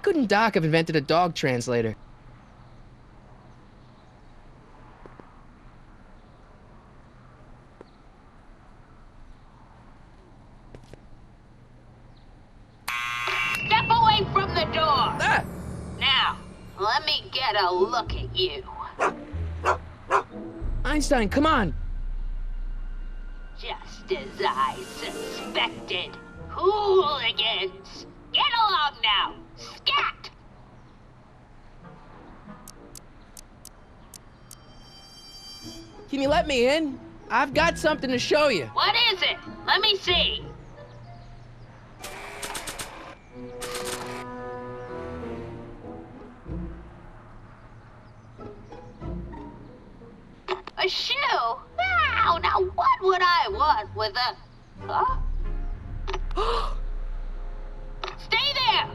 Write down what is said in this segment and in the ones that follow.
couldn't Doc have invented a dog translator? Step away from the door! Ah! Now, let me get a look at you. Einstein, come on! Just as I suspected. Hooligans! Get along now! Scat! Can you let me in? I've got something to show you. What is it? Let me see. A shoe? Wow, now what would I want with a... Huh? Stay there!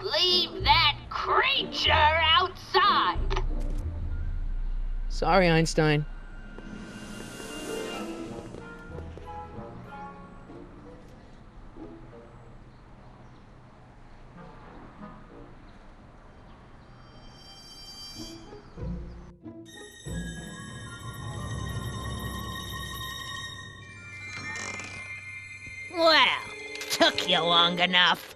Leave that creature outside! Sorry, Einstein. Well, took you long enough.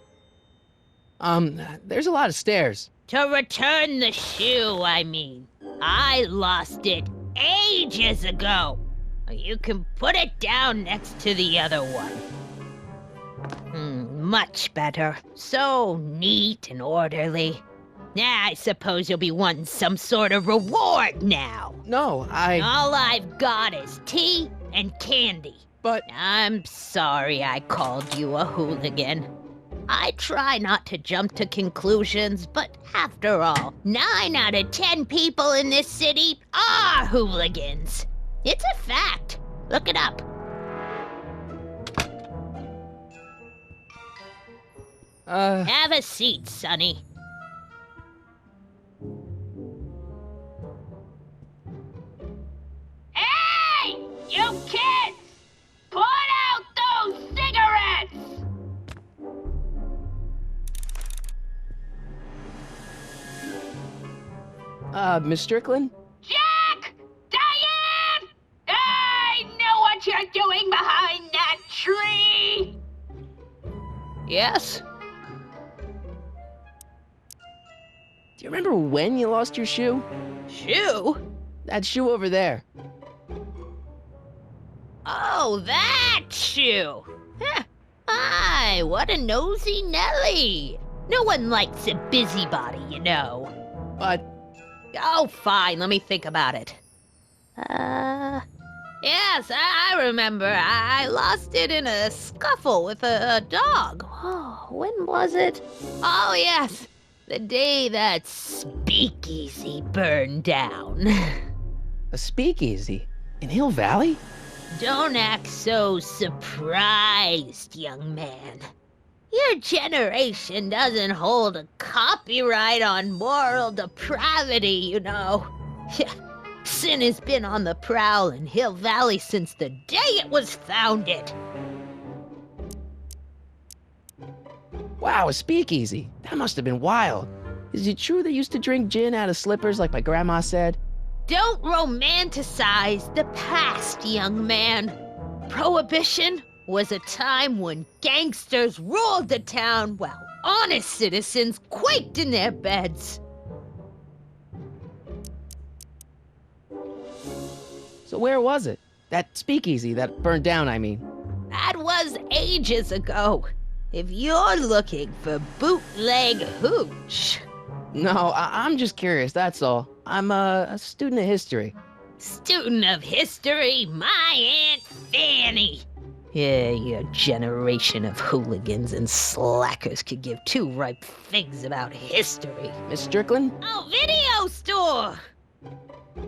There's a lot of stairs. To return the shoe, I mean. I lost it ages ago. You can put it down next to the other one. Much better. So neat and orderly. I suppose you'll be wanting some sort of reward now. No, All I've got is tea and candy. But... I'm sorry I called you a hooligan. I try not to jump to conclusions, but after all, 9 out of 10 people in this city are hooligans. It's a fact. Look it up. Have a seat, Sonny. Hey! You kids! Put out those cigarettes! Miss Strickland? Jack! Diane! I know what you're doing behind that tree! Yes? Do you remember when you lost your shoe? Shoe? That shoe over there. Oh, that shoe! Huh. Aye, what a nosy Nelly! No one likes a busybody, you know. But... Oh, fine, let me think about it. Yes, I remember. I lost it in a scuffle with a dog. Oh, when was it? Oh, yes, the day that speakeasy burned down. a speakeasy? In Hill Valley? Don't act so surprised, young man. Your generation doesn't hold a copyright on moral depravity, you know. Sin has been on the prowl in Hill Valley since the day it was founded. Wow, a speakeasy. That must have been wild. Is it true they used to drink gin out of slippers like my grandma said? Don't romanticize the past, young man. Prohibition was a time when gangsters ruled the town while honest citizens quaked in their beds. So where was it? That speakeasy that burned down, I mean. That was ages ago. If you're looking for bootleg hooch. No, I'm just curious, that's all. I'm a student of history. Student of history, my Aunt Fanny. Yeah, your generation of hooligans and slackers could give 2 ripe figs about history. Miss Strickland? Oh, video store!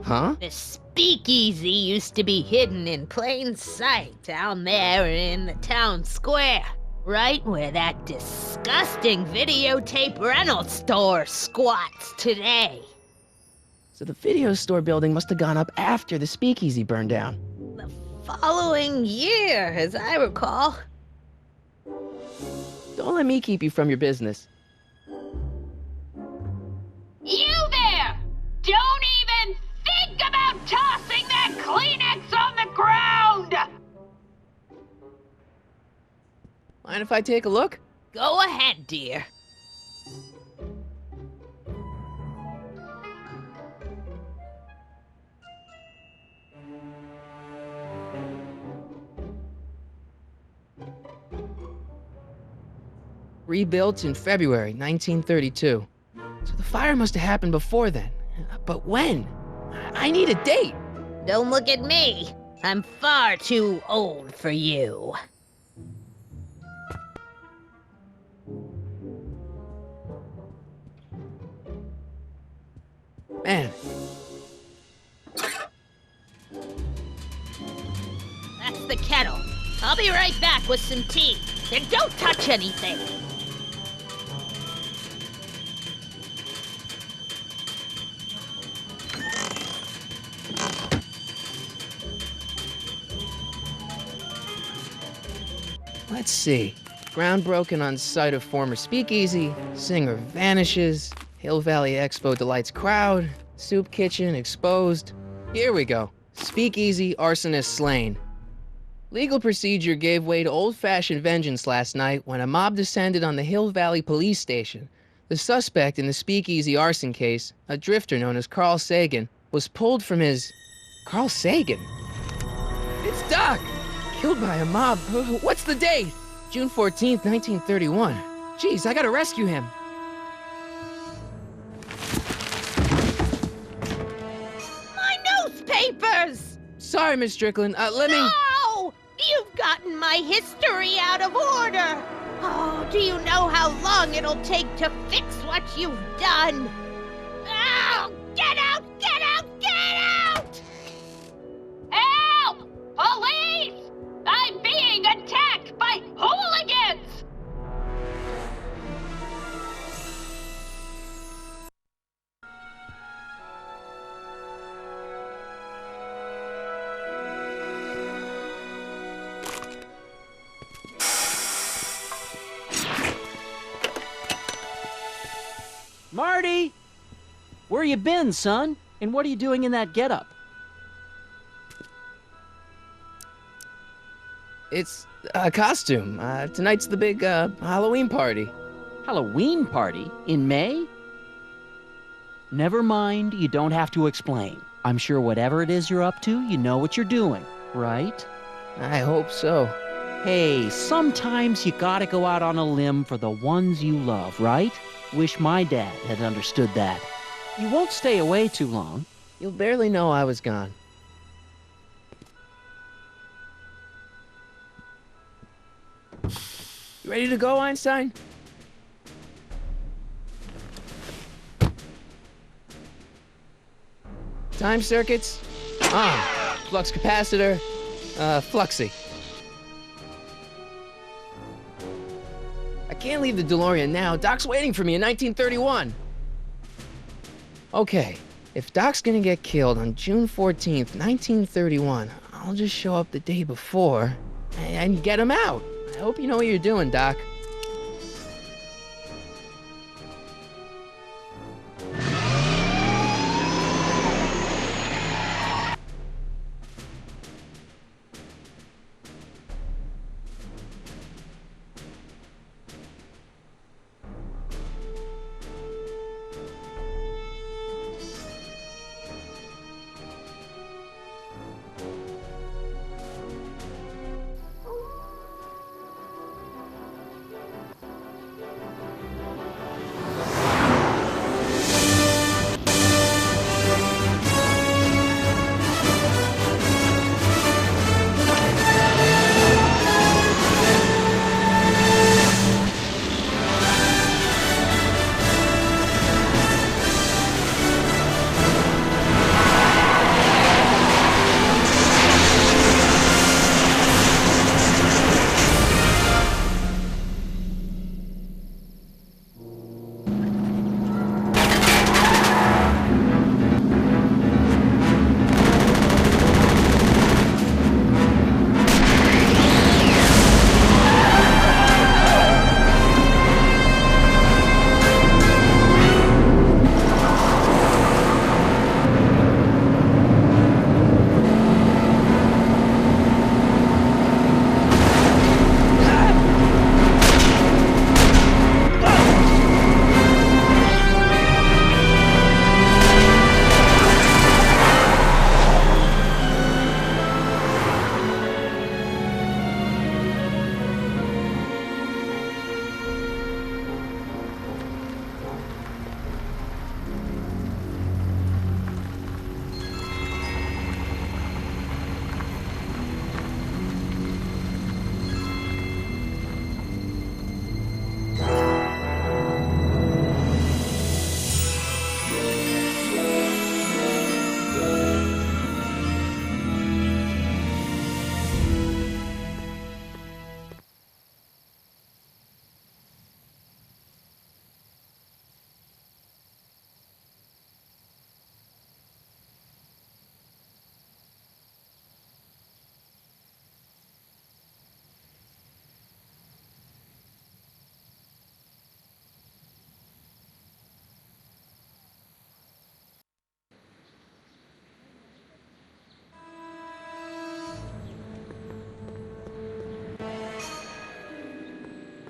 Huh? The speakeasy used to be hidden in plain sight down there in the town square, right where that disgusting videotape rental store squats today. So the video store building must have gone up after the speakeasy burned down. The following year, as I recall. Don't let me keep you from your business. You there! Don't even think about tossing that Kleenex on the ground! Mind if I take a look? Go ahead, dear. Rebuilt in February 1932. So the fire must have happened before then. But when? I need a date. Don't look at me. I'm far too old for you. Man, That's the kettle. I'll be right back with some tea. And don't touch anything. let's see. Ground broken on site of former speakeasy, singer vanishes, Hill Valley Expo delights crowd, soup kitchen exposed. Here we go. Speakeasy arsonist slain. Legal procedure gave way to old-fashioned vengeance last night when a mob descended on the Hill Valley police station. The suspect in the speakeasy arson case, a drifter known as Carl Sagan, was pulled from his... Carl Sagan? It's Doc! Killed by a mob. What's the date? June 14th, 1931. Jeez, I gotta rescue him. My newspapers! Sorry, Miss Strickland. Let me... No! You've gotten my history out of order! Oh, do you know how long it'll take to fix what you've done? Oh, get out! Get out! Get out! Help! Police! I'm being attacked by hooligans! Marty! Where you been, son? And what are you doing in that getup? It's a costume. Tonight's the big, Halloween party. Halloween party? In May? Never mind, you don't have to explain. I'm sure whatever it is you're up to, you know what you're doing, right? I hope so. Hey, sometimes you gotta go out on a limb for the ones you love, right? Wish my dad had understood that. You won't stay away too long. You'll barely know I was gone. You ready to go, Einstein? Time circuits? On. Flux capacitor? Fluxy. I can't leave the DeLorean now. Doc's waiting for me in 1931. Okay, if Doc's gonna get killed on June 14th, 1931, I'll just show up the day before and get him out. I hope you know what you're doing, Doc.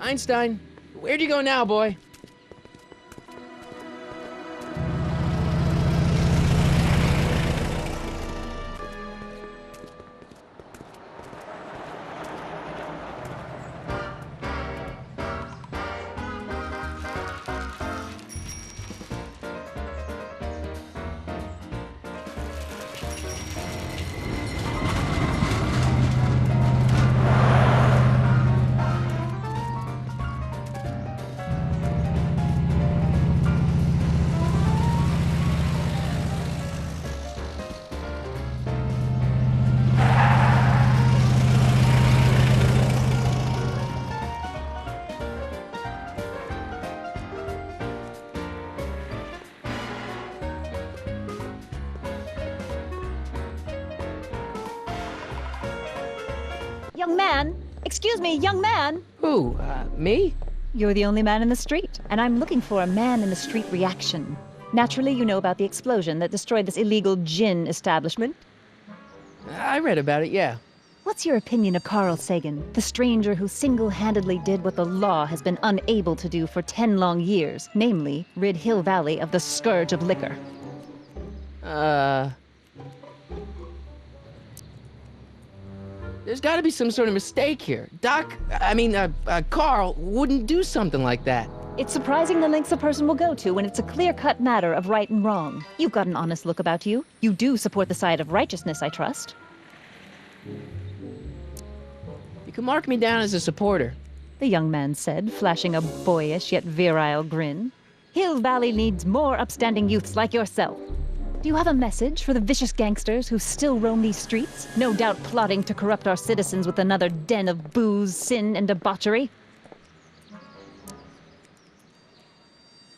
Einstein, where'd you go now, boy? Young man! Excuse me, young man! Who, me? You're the only man in the street, and I'm looking for a man-in-the-street reaction. Naturally, you know about the explosion that destroyed this illegal gin establishment. I read about it, yeah. What's your opinion of Carl Sagan, the stranger who single-handedly did what the law has been unable to do for 10 long years, namely, rid Hill Valley of the scourge of liquor? There's gotta be some sort of mistake here. Carl wouldn't do something like that. It's surprising the lengths a person will go to when it's a clear-cut matter of right and wrong. You've got an honest look about you. You do support the side of righteousness, I trust. You can mark me down as a supporter. The young man said, flashing a boyish yet virile grin. Hill Valley needs more upstanding youths like yourself. Do you have a message for the vicious gangsters who still roam these streets, no doubt plotting to corrupt our citizens with another den of booze, sin, and debauchery?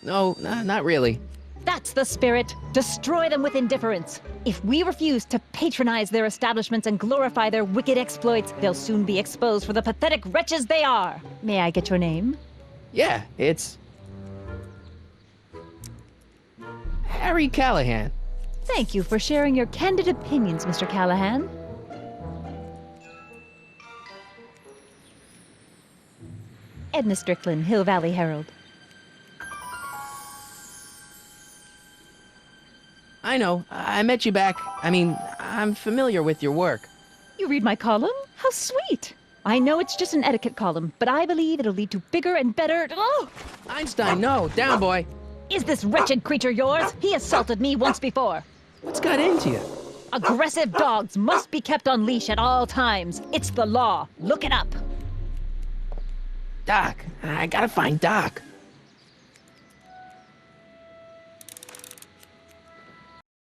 No, not really. That's the spirit. Destroy them with indifference. If we refuse to patronize their establishments and glorify their wicked exploits, they'll soon be exposed for the pathetic wretches they are. May I get your name? Yeah, it's... Harry Callahan. Thank you for sharing your candid opinions, Mr. Callahan. Edna Strickland, Hill Valley Herald. I know, I met you back. I'm familiar with your work. You read my column? How sweet! I know it's just an etiquette column, but I believe it'll lead to bigger and better... Oh! Einstein, no, down, boy. Is this wretched creature yours? He assaulted me once before. What's got into you? Aggressive dogs must be kept on leash at all times. It's the law. Look it up. Doc, I gotta find Doc.